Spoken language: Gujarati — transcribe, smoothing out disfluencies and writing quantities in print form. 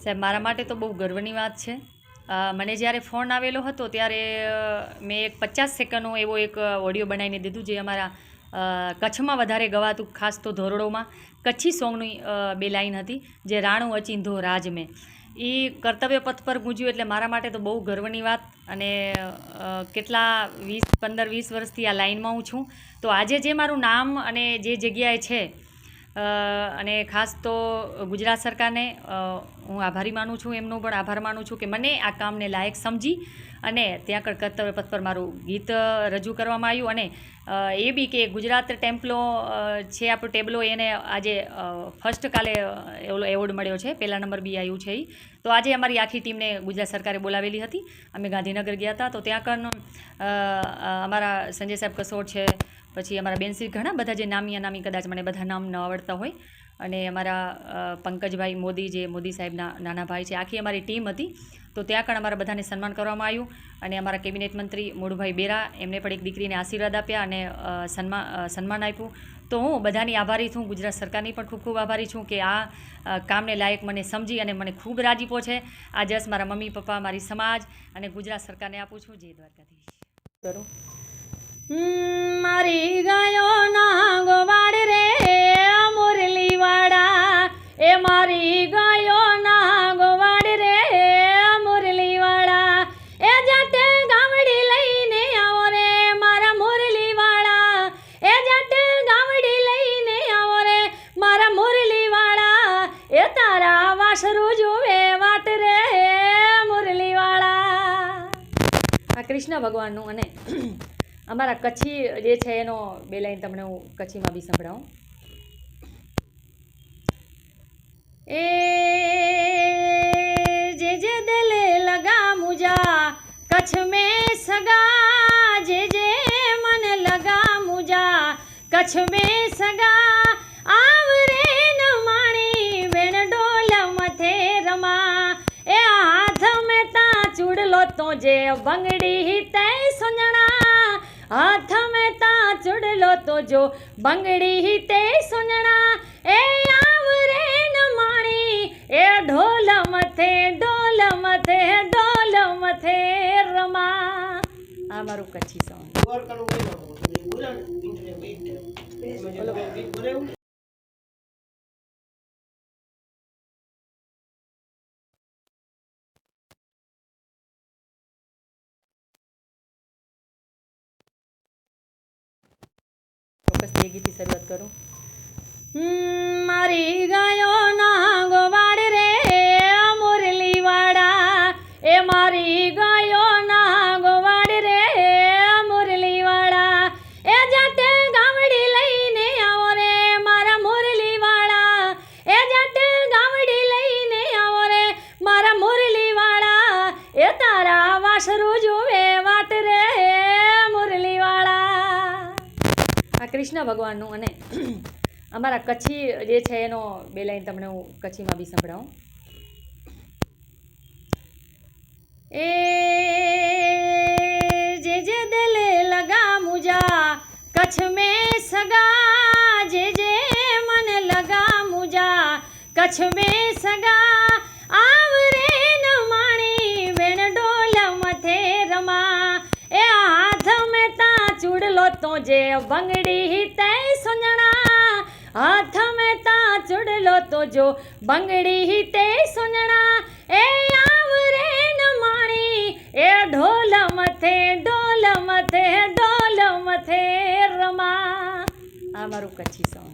સાહેબ, મારા માટે તો બહુ ગર્વની વાત છે. મને જ્યારે ફોન આવેલો હતો ત્યારે મેં એક 50 સેકન્ડનો એવો એક ઓડિયો બનાવીને દીધું, જે અમારા કચ્છમાં વધારે ગવાતું, ખાસ તો ધોરડોમાં કચ્છી સોંગની 2 લાઈન હતી, જે રાણું અચિંધો રાજ મેં એ કર્તવ્ય પથ પર ગુંજ્યું. એટલે મારા માટે તો બહુ ગર્વની વાત. અને કેટલા 15-20 વર્ષથી આ લાઈનમાં હું છું. તો આજે જે મારું નામ અને જે જગ્યાએ છે, અને ખાસ તો ગુજરાત સરકારને હું આભારી માનું છું, એમનો પણ આભાર માનું છું કે મને આ કામને લાયક સમજી અને ત્યાં કર્તવ્ય પથ પર મારું ગીત રજૂ કરવામાં આવ્યું. અને એ બી કે ગુજરાત ટેમ્પલો છે આપણો ટેબલો, એને આજે ફર્સ્ટ કાલે એવોર્ડ મળ્યો છે, પહેલા નંબર બી આવ્યું છે. તો આજે અમારી આખી ટીમને ગુજરાત સરકારે બોલાવેલી હતી. અમે ગાંધીનગર ગયા હતા. તો ત્યાં કન અમારા સંજય સાહેબ કસોટ છે, પછી અમારા બેનશ્રી, ઘણા બધા જે નામી કદાચ મને બધા નામ ન આવડતા હોય, અને અમારા પંકજભાઈ મોદી, જે મોદી સાહેબના નાના ભાઈ છે, આખી અમારી ટીમ હતી. તો ત્યાં પણ અમારા બધાને સન્માન કરવામાં આવ્યું. અને અમારા કેબિનેટ મંત્રી મોડુભાઈ બેરા, એમને પણ એક દીકરીને આશીર્વાદ આપ્યા અને સન્માન આપ્યું. તો હું બધાની આભારી છું, ગુજરાત સરકારની પણ ખૂબ ખૂબ આભારી છું કે આ કામને લાયક મને સમજી અને મને ખૂબ રાજીપો છે. આ જસ મારા મમ્મી પપ્પા, મારી સમાજ અને ગુજરાત સરકારને આપું છું. જય દ્વારકાધીશ. કરું મારી ગાયોના ગોવાડ રે મુરલીવાળા, એ મારી ગાયોના ગોવાડ રે મુરલીવાળા, એ જાતે ગામડી લઈને આવો રે મારા મુરલીવાળા, એ જાતે ગામડી લઈને આવો રે મારા મુરલીવાળા, એ તારા વાસરું જોવે વાટ રે મુરલીવાળા. આ કૃષ્ણ ભગવાનનું અને અમારા કચ્છી જે છે એનો 2 લાઈન તમને હું કચ્છીમાં બી સંભળાવું. એ જે જે દિલે લગા મુજા કચ્છ મેં સગા, જે જે મન લગા મુજા કચ્છ મેં સગા, આવરે ન માણી વેણ ડોલ મથે રમા, એ હાથ મેં તા ચૂડલો તો જે બંગડી તે સુંજણા, હાથ મેં તા ચૂડલો તો જો બંગડી તે સુંજણા, એ આવરે ન માણી એ ઢોલ મથે રમા. આ મારું કચ્છી સોંગ. ચોક્કસથી એ ગીતથી શરૂઆત કરું. મારી ગાયોના ગોવાડ રે મુરલીવાળા, એ મારી ગાયોના ગોવાડ રે મુરલીવાળા, એ જાતે ગામડી લઈને આવો રે મારા મુરલીવાળા, એ જાતે ગામડી લઈને આવો રે મારા મુરલીવાળા, એ તારા વાસરું જોવે વાટ રે મુરલીવાળા. આ કૃષ્ણ ભગવાનનું અને અમારા કચ્છી જે છે એનો 2 લાઈન તમને હું કચ્છીમાં બી સંભળાવું. એ જે જે દિલે લગા મુજા કચ્છ મેં સગા, જે જે મન લગા મુજા કચ્છ મેં સગા, આવરે ન માણી વેણ ડોલ મથે રમા, એ હાથ મેં તા ચૂડલો તો જે બંગડી તે સુંજણા, હાથ મેં તા ચૂડલો તો જો બંગડી તે સુંજણા, એ આવરે ન માણી એ ઢોલ મથે રમા. આ મારું કચ્છી સોંગ.